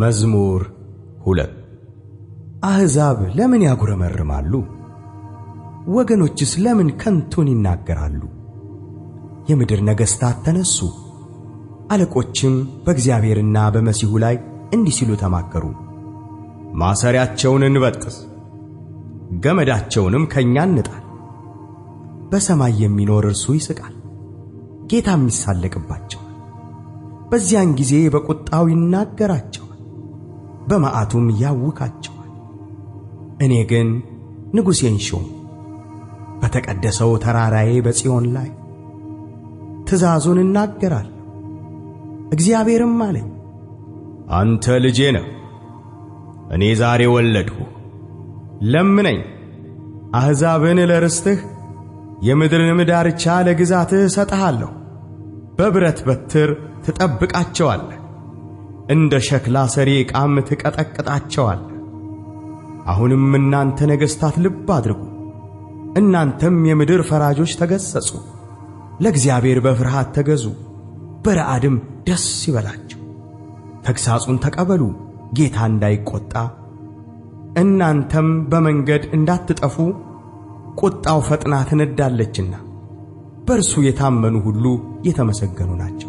መዝሙር 2 አሕዛብ ለምን ያጉረመርማሉ? ወገኖችስ ለምን ከንቱን ይናገራሉ? የምድር ነገሥታት ተነሱ፣ አለቆችም በእግዚአብሔርና በመሲሑ ላይ እንዲህ ሲሉ ተማከሩ። ማሰሪያቸውን እንበጥስ፣ ገመዳቸውንም ከእኛ እንጣል። በሰማይ የሚኖር እርሱ ይስቃል፣ ጌታም ይሳለቅባቸዋል። በዚያን ጊዜ በቁጣው ይናገራቸዋል፣ በመዓቱም ያውካቸዋል። እኔ ግን ንጉሴን ሾም፣ በተቀደሰው ተራራዬ በጽዮን ላይ ትእዛዙን እናገራለሁ። እግዚአብሔርም አለኝ፣ አንተ ልጄ ነህ፣ እኔ ዛሬ ወለድሁህ። ለምነኝ፣ አሕዛብን ለርስትህ፣ የምድርንም ዳርቻ ለግዛትህ እሰጥሃለሁ። በብረት በትር ትጠብቃቸዋለህ፣ እንደ ሸክላ ሰሪ ዕቃም ትቀጠቅጣቸዋለህ። አሁንም እናንተ ነገሥታት ልብ አድርጉ፣ እናንተም የምድር ፈራጆች ተገሠጹ። ለእግዚአብሔር በፍርሃት ተገዙ፣ በረዓድም ደስ ይበላችሁ። ተግሣጹን ተቀበሉ፣ ጌታ እንዳይቈጣ፣ እናንተም በመንገድ እንዳትጠፉ። ቁጣው ፈጥና ትነዳለችና በእርሱ የታመኑ ሁሉ የተመሰገኑ ናቸው።